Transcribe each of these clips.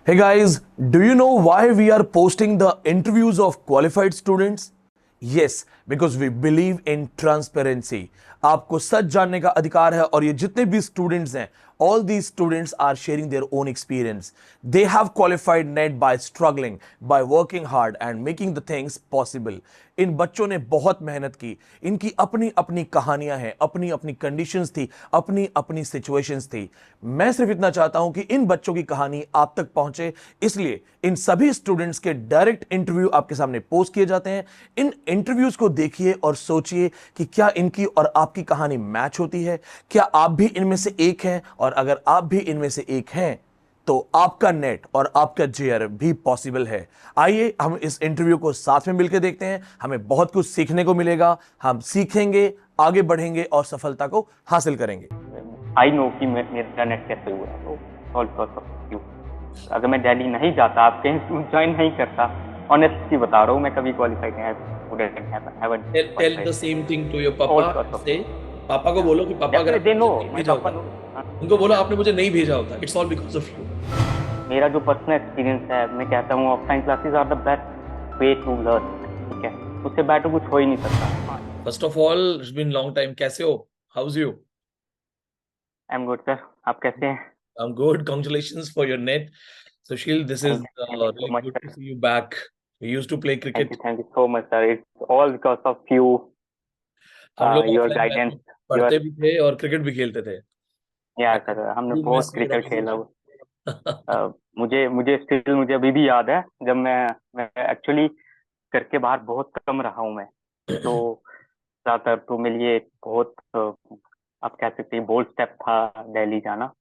Hey guys, do you know why we are posting the interviews of qualified students? Yes, because we believe in transparency. आपको सच जानने का अधिकार है और ये जितने भी स्टूडेंट्स हैं, all these students are sharing their own experience. They have qualified NET by struggling, by working hard and making the things possible. इन बच्चों ने बहुत मेहनत की, इनकी अपनी अपनी कहानियां हैं, अपनी अपनी कंडीशंस थी, अपनी अपनी सिचुएशंस थी। मैं सिर्फ इतना चाहता हूं कि इन बच्चों की कहानी आप तक पहुंचे, इसलिए इन सभी स्टूडेंट्स के डायरेक्ट इंटरव्यू आपके सामने पोस्ट किए जाते हैं। इन इंटरव्यूज को देखिए और सोचिए कि क्या इनकी और आपकी कहानी मैच होती है, क्या आप भी इनमें से एक हैं, और अगर आप भी इनमें से एक हैं तो आपका नेट और आपका जेआर भी पॉसिबल है। आइए हम इस इंटरव्यू को साथ में मिलकर देखते हैं, हमें बहुत कुछ सीखने को मिलेगा, हम सीखेंगे, आगे बढ़ेंगे और सफलता को हासिल करेंगे। आई नो कि मेरा नेट कैसे हुआ है, तो ऑल बिकॉज ऑफ यू। अगर मैं दिल्ली नहीं जाता, आपके इंस्टीट्यूट ज्वाइन नहीं करता, ऑनेस्टली बता रहा हूँ, मैं कभी क्वालिफाइड नहीं। Tell the same thing to your पापा से। पापा को बोलो कि पापा अगर दे नो, आपने नहीं माय भेजा पापा होता, नो। उनको बोलो आपने मुझे नहीं भेजा होता, it's all because of you. मेरा जो पर्सनल एक्सपीरियंस है, मैं कहता हूँ offline classes are the best way to learn. ठीक है, उससे बेटर कुछ हो ही नहीं सकता। First of all it's been long time, कैसे हो? How's you? I am good sir, आप कैसे हैं? I am good, congratulations for your NET. Sushil, this is thank you so really much good to sir. see you back. We used to play cricket. Thank you so much sir, it's all because of you, हम लोग your offline batch guidance, में पढ़ते भी थे और cricket भी खेलते थे। या I सर हमने do बहुत miss you, क्रिकेट Ravi. खेला हुआ। मुझे अभी भी याद है, जब मैं एक्चुअली घर के बाहर बहुत कम रहा हूँ मैं। तो ज्यादातर तो मेरे लिए बहुत आप कह सकते हैं बोल्ड स्टेप था दिल्ली जाना।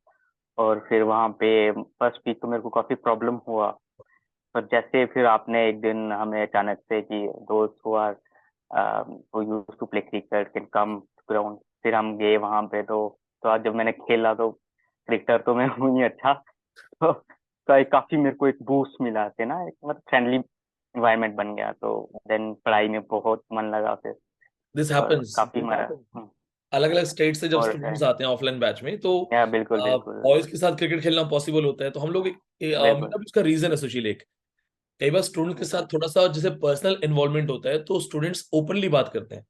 और फिर वहाँ पे फर्स्ट वीक तो मेरे को काफी प्रॉब्लम हुआ। पर जैसे फिर आपने एक दिन हमें अचानक से कि दोस्त हुआ वो use to play cricket can come ground, फिर हम गए वहाँ पे। तो आज जब मैंने खेला तो क्रिकेटर तो मैं हूँ ही अच्छा। तो एक काफी मेरे को एक बूस्ट मिला थे ना, एक मतलब फ्रेंडली इन्वायरमेंट बन गया। तो देन पढ़ाई में बहुत मन लगा फिर, दिस और हैपेंस। काफी मजा। अलग अलग स्टेट से जब और स्टूडेंट्स आते हैं ऑफलाइन बैच में, तो या बिल्कुल बिल्कुल बॉयज के साथ क्रिकेट खेलना पॉसिबल होता है, तो हम लोग बिल्कुल। मेरा भी उसका रीजन है सुशील। एक कई बार स्टूडेंट के साथ थोड़ा सा जैसे पर्सनल इन्वॉल्वमेंट होता है, तो स्टूडेंट्स ओपनली बात करते हैं।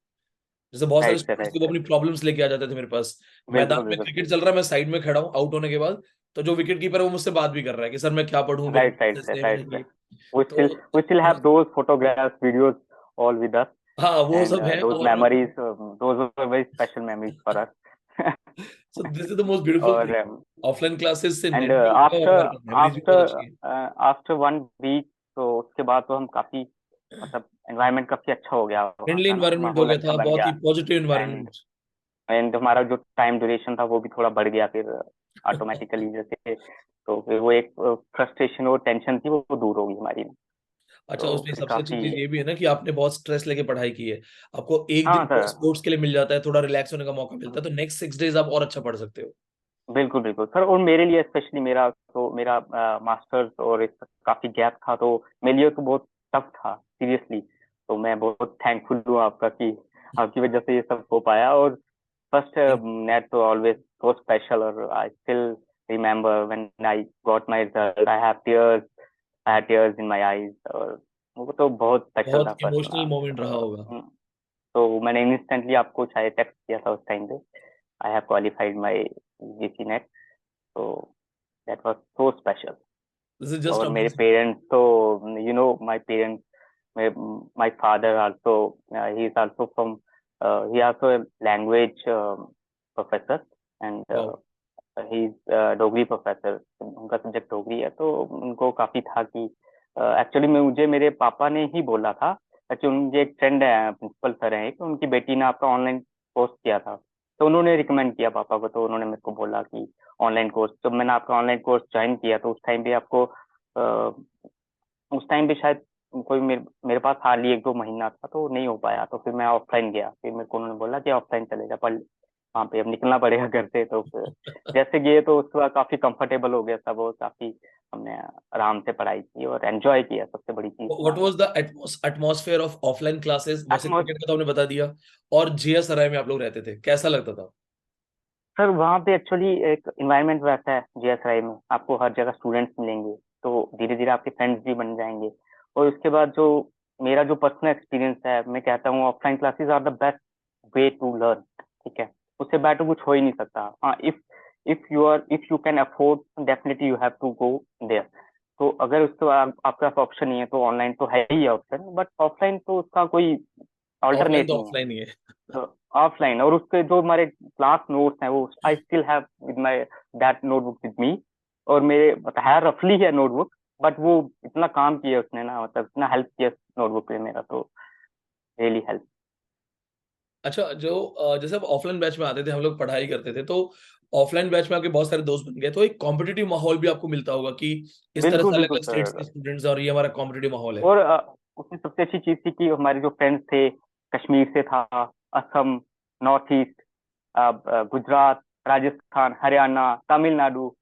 जैसे बहुत सारे राइट सर, स्टूडेंट्स राइट को वो सर। अपनी प्रॉब्लम्स लेके आ जाते थे मेरे पास। मैदान बिल्कुल में बिल्कुल। क्रिकेट चल रहा है, मैं साइड में खड़ा हूँ आउट होने के बाद, तो जो विकेट कीपर है वो मुझसे बात भी कर रहा है कि सर मैं क्या पढ़ूं, मेरे राइट को राइट कैसे सर, नहीं राइट होना सर। चाहिए। वी स्टिल तो we still have those photographs, videos all with us, हाँ, वो एंड सब है। दोज और memories, those are very special memories for us. So this is the most beautiful और थिंग। ऑफलाइन क्लासेस से and NET भी होता है और आफ्टर हमारे पास मेमोरीज भी बहुत आफ्टर अच्छी है। आफ्टर 1 वीक, तो उसके बाद तो हम काफी, मतलब एनवायरनमेंट काफी अच्छा हो गया वहाँ फ्रेंडली का ना, इन्वायरमेंट हो माहौल गया अच्छा था, बन बहुत गया। ही पॉजिटिव एंड इन्वायरमेंट। एंड हमारा जो टाइम ड्यूरेशन था वो भी थोड़ा बढ़ गया फिर ऑटोमेटिकली, जैसे। तो फिर वो एक फ्रस्ट्रेशन और टेंशन थी, वो दूर हो गई हमारी। अच्छा, तो उसमें फिर सबसे अच्छी काफी। चीज ये भी है ना कि आपने बहुत स्ट्रेस लेके पढ़ाई की है। आपको एक हाँ दिन सर, स्पोर्ट्स के लिए मिल जाता है, थोड़ा रिलैक्स होने का मौका मिलता है, तो नेक्स्ट 6 डेज आप और अच्छा पढ़ सकते हो। बिल्कुल बिल्कुल सर। और मेरे लिए स्पेशली मेरा मास्टर्स और इस काफी गैप था, तो मेरे लिए तो बहुत टफ था सीरियसली। तो मैं बहुत थैंकफुल हूँ आपका कि आपकी वजह से ये सब हो पाया। और फर्स्ट नेट तो ऑलवेज सो स्पेशल, और I still remember when I got my result, I had tears in my eyes. और वो तो बहुत स्पेशल था बहुत इमोशनल मोमेंट रहा होगा। फर्स्ट। तो मैंने इंस्टेंटली आपको शायद टेक्स्ट किया था उस टाइम पे, I have qualified my GC NET. तो that was so special. This is just और मेरे अमेजिंग। पेरेंट्स तो, you know, my parents, my father also, he is also from, he also a language professor, and wow. He is Dogri professor. उनका subject Dogri है, तो उनको काफी था कि एक्चुअली मुझे मेरे पापा ने ही बोला था। एक्चुअली मुझे एक फ्रेंड है, प्रिंसिपल सर है, कि उनकी बेटी ने आपका ऑनलाइन कोर्स किया था। तो उन्होंने रिकमेंड किया पापा को, तो उन्होंने मेरे को बोला कि ऑनलाइन कोर्स। जब मैंने आपका ऑनलाइन कोर्स ज्वाइन किया, तो उस टाइम पे आपको उस टाइम पे शायद कोई मेरे पास हार्डली 1-2 महीना था, तो नहीं हो पाया। तो फिर मैं ऑफलाइन गया, फिर मेरे को उन्होंने बोला कि ऑफलाइन चलेगा, पर वहाँ पे अब निकलना पड़ेगा घर से। तो फिर जैसे गए, तो उसके बाद काफी कंफर्टेबल हो गया सब, और काफी हमने आराम से पढ़ाई की और एंजॉय किया, सबसे बड़ी चीज what was the atmosphere of offline classes? वैसे था। क्रिकेट का तो आपने बता दिया, और जीएस सराय में आप लोग रहते थे, कैसा लगता था? सर वहाँ पे एक्चुअली एक इन्वायरमेंट वैसा है जीएसआई में, आपको हर जगह स्टूडेंट्स मिलेंगे। तो धीरे धीरे आपके फ्रेंड्स भी बन जाएंगे। और उसके बाद जो मेरा जो पर्सनल एक्सपीरियंस है, मैं कहता हूँ offline classes are the best way to learn. ठीक है, उससे बेटर कुछ हो ही नहीं सकता। हाँ, if you can afford, definitely you have to go there. तो अगर उसके बाद आपके पास ऑप्शन नहीं है तो ऑनलाइन तो है ही ऑप्शन, बट ऑफलाइन तो उसका कोई ऑफलाइन ऑल्टरनेट तो नहीं है। ऑफलाइन ही है। तो ऑफलाइन, और उसके जो हमारे क्लास नोट्स हैं वो I still have with my that notebook with me. और मेरे मतलब है रफली है नोटबुक, बट वो इतना काम किया उसने ना, मतलब इतना हेल्प किया नोटबुक पे मेरा, तो रियली हेल्प। अच्छा, जो जैसे आप ऑफलाइन बैच में आते थे, हम लोग पढ़ाई करते थे, तो ऑफलाइन बैच में आपके बहुत सारे दोस्त बन गए, तो एक कॉम्पिटिटिव माहौल भी आपको मिलता होगा कि इस तरह बिल्कुल से अलग बिल्कुल अलग स्टेट्स के सर। स्टूडेंट्स हैं और ये हमारा कॉम्पिटिटिव माहौल है। और उसमें सबसे अच्छी चीज थी कि हमारे जो फ्रेंड्स थे, कश्मीर से था, असम, नॉर्थ ईस्ट, गुजरात, राजस्थान, हरियाणा, तमिलनाडु,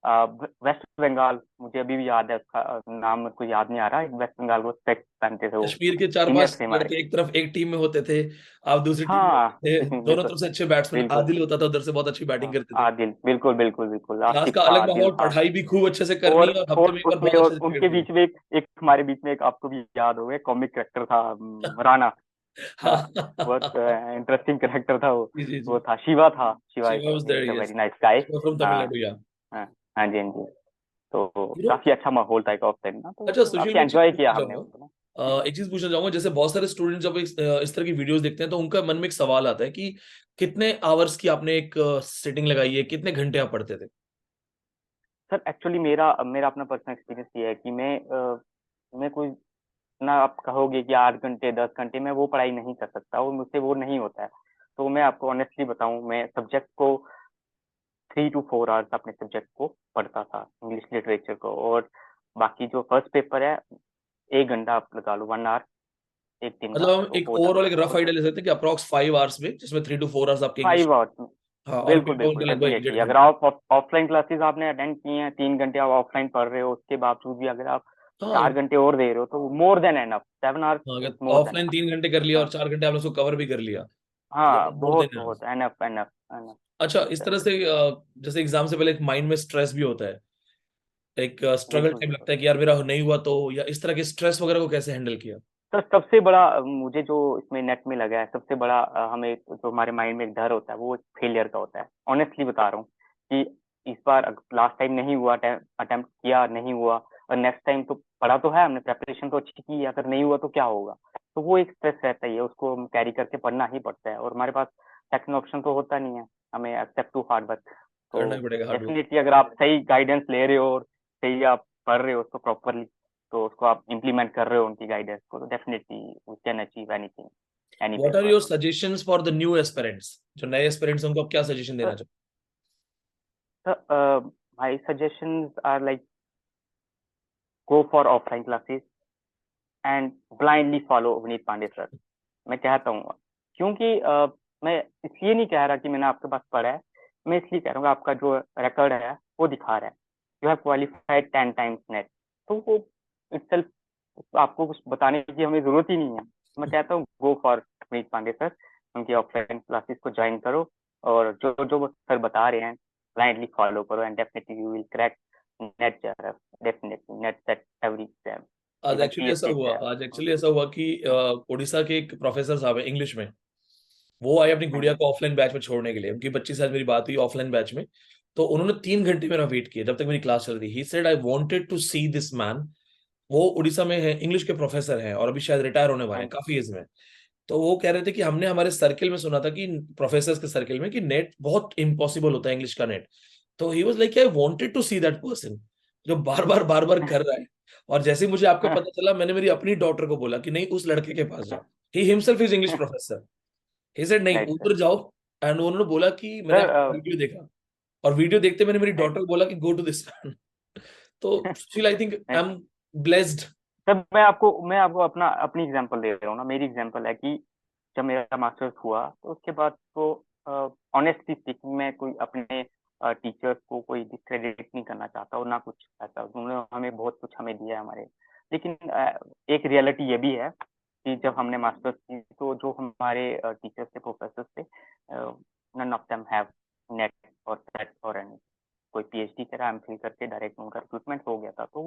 वेस्ट बंगाल, मुझे अभी भी याद है उसका नाम मेरे को याद नहीं आ रहा, वेस्ट बंगाल को स्पेक्स पहनते थे वो, कश्मीर के चार सीनियर पांच थे हमारे। लड़के एक तरफ एक टीम में होते थे, आप दूसरी टीम में हाँ होते थे, दोनों बिल्कुल तरफ से अच्छे बैट्समैन, बिल्कुल। आदिल होता था उधर से, बहुत अच्छी बैटिंग हाँ, करते थे। आदिल, बिल्कुल बिल्कुल बिल्कुल, क्लास आसिफ का था, अलग आदिल माहौल, था। पढ़ाई भी खूब अच्छे से करनी है और हफ्ते में एक बार उसमें बहुत और अच्छे से उनके क्रिकेट भी। बीच में एक हमारे बीच में एक, आपको भी याद होगा, कॉमिक कैरेक्टर था, राणा। हाँ। बहुत इंटरेस्टिंग कैरेक्टर था वो। जी जी जी। वो था, शिवा था, Shiva Shiva was there, is a yes. Very nice guy. Shiva from हाँ तमिलनाडु, या। हाँ हाँ जी हाँ जी। तो यू नो, काफी अच्छा माहौल था एक ऑफ टाइम ना, तो अच्छा सुशील, काफी मैं एक चीज एंजॉय किया पूछना हमने चाहूंगा। उसको ना। एक चीज पूछना चाहूंगा, जैसे बहुत सारे स्टूडेंट जब इस तरह की वीडियोस देखते हैं तो उनका मन में एक सवाल आता है कि कितने आवर्स की आपने एक सिटिंग लगाई है, कितने घंटे आप पढ़ते थे? सर एक्चुअली मेरा मेरा अपना पर्सनल एक्सपीरियंस ये है कि मैं कोई ना, आप कहोगे कि 8 घंटे 10 घंटे में वो पढ़ाई नहीं कर सकता, वो मुझसे वो नहीं होता है। तो मैं आपको ऑनेस्टली बताऊं, मैं सब्जेक्ट को 3 to 4 आवर्स अपने सब्जेक्ट को पढ़ता था, इंग्लिश लिटरेचर को। और बाकी जो फर्स्ट पेपर है, 1 घंटा आप लगा लो, 1 आवर एक दिन का, मतलब हम तो एक हो ओवरऑल जाता एक है। रफ और आइडिया ले सकते हैं कि अप्रॉक्स 5 आवर्स में, जिसमें 3 to 4 आवर्स आपके इंग्लिश। 5 आवर्स, हाँ, और बिल्कुल पेपर बिल्कुल, उनका लगभग एक डेफिनेटली। डेढ़ अगर घंटा आप ऑफलाइन क्लासेस आपने अटेंड की हैं, 3 घंटे आप ऑफलाइन पढ़ रहे हो, उसके बावजूद भी अगर आप हाँ। 4 घंटे और दे रहे हो, तो मोर देन एनफ, 7 आवर्स हाँ, इज अगर मोर देन ऑफलाइन 3 घंटे कर लिया और एनफ। 4 घंटे आपने उसको कवर भी कर लिया, तो हाँ, मोर बहुत देन। बहुत एनफ एनफ एनफ। अच्छा, जी इस सर, तरह से जैसे एग्जाम से पहले एक माइंड में स्ट्रेस भी होता है, एक स्ट्रगल बिल्कुल टाइम बिल्कुल। लगता है कि यार मेरा नहीं हुआ तो, या इस तरह के स्ट्रेस वगैरह को कैसे हैंडल किया? सर सबसे बड़ा मुझे जो इसमें नेट में लगा है, सबसे बड़ा हमें जो हमारे माइंड में एक डर होता है, वो फेलियर का होता है। ऑनेस्टली बता रहा हूँ कि इस बार लास्ट टाइम नहीं हुआ, अटेम्प्ट किया नहीं हुआ, और नेक्स्ट टाइम तो पढ़ा तो है हमने, प्रेपरेशन तो अच्छी की, अगर नहीं हुआ तो क्या होगा। तो वो एक स्ट्रेस रहता ही है, उसको हम कैरी करके पढ़ना ही पड़ता है, और हमारे पास सेकंड ऑप्शन तो होता नहीं है, हमें एक्सेप्ट टू हार्ड वर्क। तो करना ही पड़ेगा हार्ड वर्क। डेफिनेटली अगर आप सही गाइडेंस ले रहे हो और सही आप पढ़ रहे हो उसको प्रॉपरली, तो उसको आप इम्प्लीमेंट कर रहे हो उनकी गाइडेंस को, तो definitely we can achieve anything, any what are paper. Your suggestions for the new aspirants, जो नए एस्पिरेंट्स हैं उनको आप क्या सजेशन देना चाहते my suggestions are like, go for offline classes and blindly follow Vineet Pandey sir. मैं कहता हूँ, क्योंकि मैं इसलिए नहीं कह रहा कि मैंने आपके पास पढ़ा है, मैं इसलिए कह रहा हूँ आपका जो रिकॉर्ड है वो दिखा रहा है, you have qualified 10 times net. तो वो इट्सेल्फ आपको कुछ बताने की हमें जरूरत ही नहीं है। मैं कहता हूँ go for Vineet Pandey sir, उनकी ऑफलाइन क्लासेस को ज्वाइन करो, और जो जो वो सर बता रहे हैं ब्लाइंडली फॉलो करो, and definitely you will crack NET, definitely NET SET every exam, हैं? आज इवन एक्चुअली ऐसा पीएससी हुआ, एग्जाम। आज एक्चुअली ऐसा हुआ कि उड़ीसा के एक प्रोफेसर साहब है इंग्लिश में, वो आए अपनी हाँ गुड़िया जी को ऑफलाइन बैच में छोड़ने के लिए, उनकी बच्ची से आज मेरी बात हुई ऑफलाइन बैच में। तो उन्होंने 3 घंटे मेरा वेट किया जब तक मेरी क्लास चल रही। He said I wanted to see this man. वो उड़ीसा में है, इंग्लिश के प्रोफेसर हैं और अभी शायद रिटायर होने वाले हाँ हैं जी काफी एज में। तो वो कह रहे थे कि हमने हमारे सर्किल में सुना था कि प्रोफेसर के सर्किल में कि नेट बहुत इम्पॉसिबल होता है इंग्लिश का नेट। तो he was like I wanted to see that person जो बार बार कर रहा है। और जैसे ही मुझे आपका पता चला, मैंने मेरी अपनी डॉटर को बोला कि नहीं, उस लड़के के पास जाओ। He himself is English professor. He said नहीं, राइट सर। उधर जाओ। एंड उन्होंने बोला कि मैंने सर आपका वीडियो देखा, और वीडियो देखते मैंने मेरी राइट डॉटर को बोला कि गो टू दिस मैन। तो still I think I am blessed. Sir मैं आपको अपनी एग्जांपल दे रहा हूँ ना। मेरी एग्जांपल है कि जब मेरा मास्टर्स हुआ, तो उसके बाद तो ऑनेस्टली स्पीकिंग, मैं कोई अपने टीचर्स को कोई डिस्क्रेडिट नहीं करना चाहता, और ना कुछ ऐसा, उन्होंने हमें बहुत कुछ हमें दिया है हमारे। लेकिन एक रियलिटी ये भी है कि जब हमने मास्टर्स की, तो जो हमारे टीचर्स थे, प्रोफेसर थे, none of them have NET और सेट और एनी। कोई पीएचडी करा, एमफिल करके डायरेक्ट उनका रिक्रूटमेंट हो गया था। तो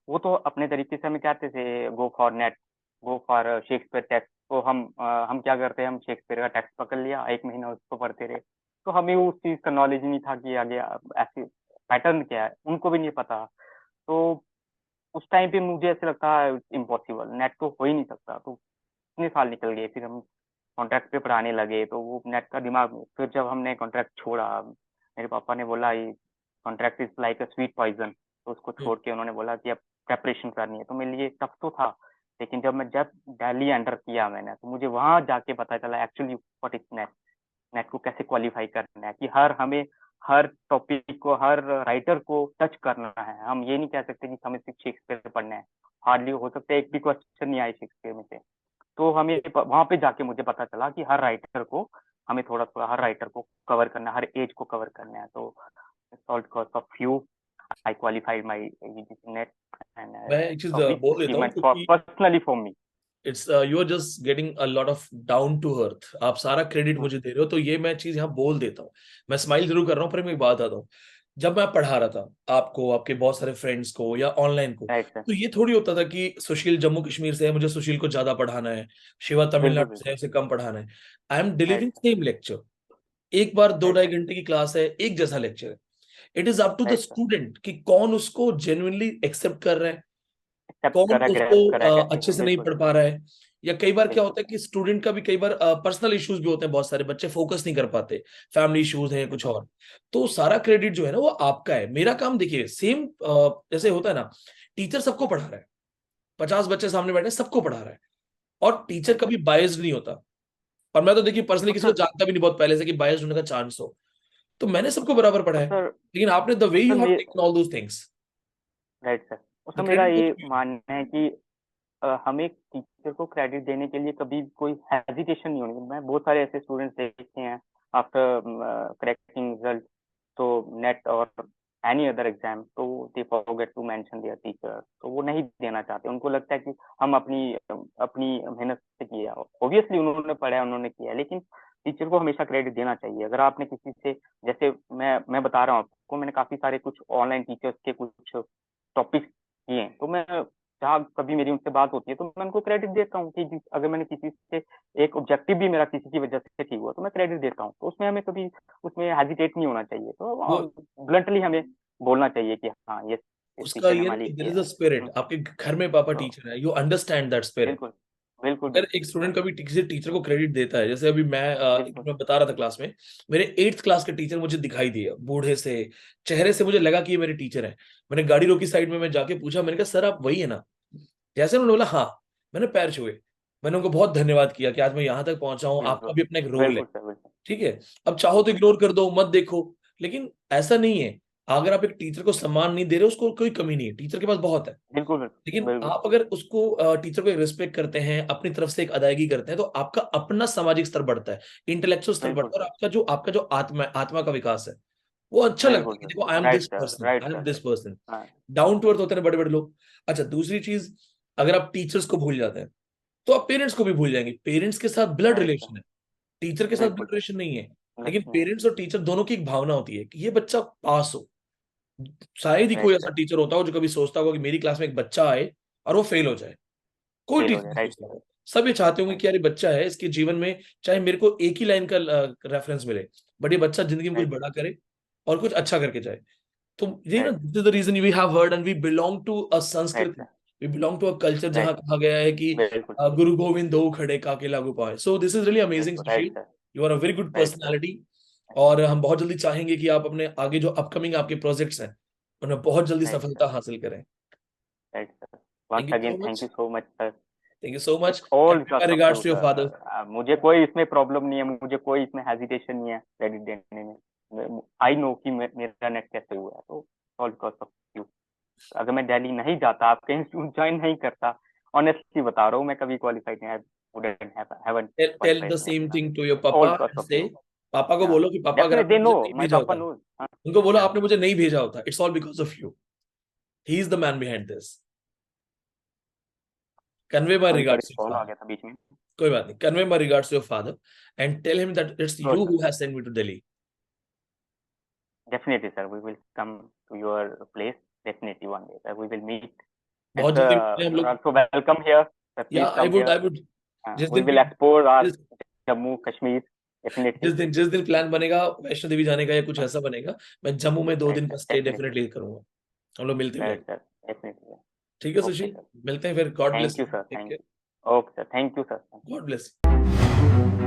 वो तो अपने तरीके से हमें कहते थे go for net, go for Shakespeare text. तो हम क्या करते हैं, हम शेक्सपियर का टेक्स्ट पकड़ लिया, 1 महीना उसको पढ़ते रहे। तो हमें उस चीज़ का नॉलेज नहीं था कि आगे ऐसे पैटर्न क्या है, उनको भी नहीं पता। तो उस टाइम पे मुझे ऐसे लगता है इम्पॉसिबल, नेट तो हो ही नहीं सकता। तो इतने साल निकल गए, फिर हम कॉन्ट्रैक्ट पे पढ़ाने लगे, तो वो नेट का दिमाग में। फिर जब हमने कॉन्ट्रैक्ट छोड़ा, मेरे पापा ने बोला ये contract is like a sweet poison, तो उसको छोड़ के उन्होंने बोला कि अब प्रेपरेशन करनी है। तो मेरे लिए टफ तो था, लेकिन जब दिल्ली एंटर किया मैंने, तो मुझे वहां जाके पता चला actually what is net, net को कैसे क्वालिफाई करना है, कि हमें हर टॉपिक को, हर राइटर को टच करना है। हम ये नहीं कह सकते कि हमें सिर्फ शेक्सपियर पढ़ना है, हार्डली हो सकता है एक भी क्वेश्चन नहीं आए शेक्सपियर में से। तो हमें वहां पे जाके मुझे पता चला कि हर राइटर को हमें थोड़ा थोड़ा हर राइटर को कवर करना है, हर एज को कवर करना है। तो salt cost of few I qualified my UGC NET and मैं एक चीज बिग बोल देता हूँ, अचीवमेंट फॉर क्योंकि personally for me. It's you are just getting a lot of down to earth, आप सारा क्रेडिट मुझे दे रहे हो, तो ये मैं चीज यहाँ बोल देता हूँ। मैं स्माइल जरूर कर रहा हूँ, पर मैं एक बात आता हूँ, जब मैं पढ़ा रहा था आपको, आपके बहुत सारे फ्रेंड्स को या ऑनलाइन को, राइट सर, तो ये थोड़ी होता था कि सुशील जम्मू कश्मीर से है, मुझे सुशील को ज्यादा पढ़ाना है, शिवा बिल्कुल तमिलनाडु से है, बिल्कुल। उसे कम पढ़ाना है। I am right delivering sir, same lecture, एक बार दो राइट ढाई सर, घंटे की क्लास है, एक जैसा लेक्चर है। It is up to the right sir. Student कि कौन उसको जेन्युइनली एक्सेप्ट कर रहा है, एक्सेप्ट कौन करा, उसको ग्रैब करा कैसे, अच्छे से नहीं बिल्कुल पढ़ पा रहा है। या कई बार क्या बिल्कुल होता है कि स्टूडेंट का भी कई बार पर्सनल इश्यूज भी होते हैं, बहुत सारे बच्चे फोकस नहीं कर पाते, फैमिली इश्यूज हैं कुछ बिल्कुल। और। तो सारा क्रेडिट जो है ना वो आपका है। मेरा काम देखिए सेम जैसे होता है ना, टीचर सबको पढ़ा रहा है, 50 बच्चे सामने बैठे हैं, सबको पढ़ा रहा है, और टीचर राइट सर। कभी बायस्ड नहीं होता। और मैं तो देखिए पर्सनली तो किसी को सर, जानता भी नहीं बहुत पहले से कि बायस्ड होने का चांस हो, तो मैंने सबको बराबर पढ़ा तो है। सर, लेकिन आपने the way sir you have may taken all those things, right sir, तो सर द मेरा क्रेडिट गोस ये टू यू। मानना है कि हमें टीचर को क्रेडिट देने के लिए कभी कोई हेजिटेशन नहीं होनी चाहिए। मैं बहुत सारे ऐसे स्टूडेंट्स देखे हैं आफ्टर क्रैकिंग रिजल्ट, तो नेट और एनी अदर एग्जाम, तो they forget to mention their teacher. तो वो नहीं देना चाहते, उनको लगता है कि हम अपनी अपनी मेहनत से किया। ऑब्वियसली उन्होंने पढ़ा है, उन्होंने किया है, लेकिन टीचर को हमेशा क्रेडिट देना चाहिए। अगर आपने किसी से, जैसे मैं बता रहा हूँ आपको, मैंने काफी सारे कुछ ऑनलाइन टीचर्स के कुछ टॉपिक्स किए हैं, तो मैं जहाँ कभी मेरी उनसे बात होती है तो मैं उनको क्रेडिट देता हूँ कि अगर मैंने किसी से एक ऑब्जेक्टिव भी मेरा किसी की वजह से ठीक हुआ तो मैं क्रेडिट देता हूँ। तो उसमें हमें कभी उसमें हेजिटेट नहीं होना चाहिए, वो तो ब्लंटली हमें बोलना चाहिए कि हाँ ये इस उसका टीचर ने ये ना हमारे लिए कि देयर किया इज अ है। स्पिरिट, आपके घर में पापा तो टीचर है, यू अंडरस्टैंड दैट स्पिरिट। बिल्कुल बिल्कुल अगर बिल्कुल। एक स्टूडेंट राइट, कभी किसी टीचर को क्रेडिट देता है, जैसे अभी बिल्कुल मैं बता रहा था क्लास में, मेरे 8th क्लास के टीचर मुझे दिखाई दिए, बूढ़े से चेहरे से मुझे लगा कि ये मेरे टीचर है। मैंने गाड़ी रोकी साइड में, मैं जाके पूछा, मैंने कहा सर आप वही है ना? जैसे उन्होंने बोला हाँ, मैंने पैर छुए, मैंने उनको बहुत धन्यवाद किया कि आज मैं यहाँ तक पहुंचा हूँ, आपका बिल्कुल भी अपना एक रोल है। बिल्कुल सर, बिल्कुल ठीक है, अब चाहो तो बिल्कुल इग्नोर कर दो, मत देखो, लेकिन ऐसा नहीं है। अगर आप एक टीचर को सम्मान नहीं दे रहे, उसको कोई कमी नहीं है, टीचर के पास बहुत है। बिल्कुल लेकिन बिल्कुल आप अगर उसको टीचर को एक रिस्पेक्ट करते हैं, अपनी तरफ से एक अदायगी करते हैं, तो आपका अपना सामाजिक स्तर बढ़ता है, इंटेलेक्चुअल स्तर बिल्कुल बढ़ता है, और सर, आपका जो आत्मा का विकास है, वो अच्छा लगता बिल्कुल है कि सर। देखो I am right this sir, person, right I am sir. This person. हाँ, डाउन टू अर्थ होते हैं बड़े बड़े लोग। अच्छा, दूसरी चीज, अगर आप टीचर्स को भूल जाते हैं तो आप पेरेंट्स को भी भूल जाएंगे। पेरेंट्स के साथ ब्लड राइट सर, रिलेशन है, टीचर के साथ बिल्कुल ब्लड सर। रिलेशन नहीं है। लेकिन लक्ष्मी है। पेरेंट्स और टीचर दोनों की एक भावना होती है कि ये बच्चा पास हो। शायद ही कोई राइट ऐसा सर, टीचर होता हो जो कभी सोचता होगा कि मेरी क्लास में एक बच्चा आए और वो फेल हो जाए। कोई फेल हो टीचर जाए। नहीं राइट सोचता सर, होगा। सब ये चाहते होंगे राइट कि यार ये बच्चा है, इसके जीवन में चाहे मेरे को एक ही लाइन का रेफरेंस मिले, बट ये बच्चा जिंदगी में कुछ राइट बड़ा करे और कुछ अच्छा करके जाए। तो ये ना, right this is the reason we have heard and we belong to a right संस्कृति, sir, we belong to a culture जहां राइट कहा गया है कि बिल्कुल सर, गुरु गोविंद दो खड़े काके लागू पाए। So this is really amazing बिल्कुल right Sushil, sir, you are a very good right sir, personality. और हम बहुत जल्दी चाहेंगे कि आप अपने आगे जो अपकमिंग आपके प्रोजेक्ट्स हैं उन्हें बहुत जल्दी राइट सफलता सर, हासिल करें। Right sir. Thank once you again so thank much, you so much sir. Thank you so it's much, all convey my because of regards you to your father. Sir. मुझे कोई इसमें problem नहीं है, मुझे कोई इसमें हेजिटेशन नहीं है क्रेडिट देने में। आई नो कि मेरा नेट कैसे हुआ है, तो ऑल बिकॉज ऑफ यू। अगर मैं दिल्ली नहीं जाता, आप कहीं ज्वाइन नहीं करता, ऑनेस्टली बता रहा हूँ, मैं कभी क्वालिफाइड नहीं, wouldn't haven't tell the qualified in same Nepal. Thing to your All पापा because एंड of से, you. पापा को Yeah, बोलो कि पापा अगर definitely आपने they मुझे know. नहीं My भेजा papa होता, knows. हाँ, उनको बोलो yeah, आपने मुझे नहीं भेजा होता, it's all because of you, he is the man behind this. Convey my sorry sir, regards to your call आ फादर, गया था बीच में। कोई बात नहीं, convey my regards to your father and tell him that it's sure you sir, who has sent me to Delhi. definitely, sir. We will come to your place definitely one day. Sir, we will meet. And बहुत जल्दी मिलते हैं हम you're लोग. also welcome here. Sir, या please come I here. would जिस We दिन will भी explore our जिस Jammu, Kashmir. Definitely. जिस दिन प्लान बनेगा वैष्णो देवी जाने का या कुछ ऐसा बनेगा, मैं जम्मू में 2 Right, दिन sir. का स्टे Definitely. डेफिनेटली करूंगा. हम लोग मिलते Right, मिलेंगे. sir. Definitely. ठीक है Okay, सुशील, sir. मिलते हैं फिर. God bless Thank you, you. sir. Take Thank care. you. Okay, sir. Thank you, sir. God bless.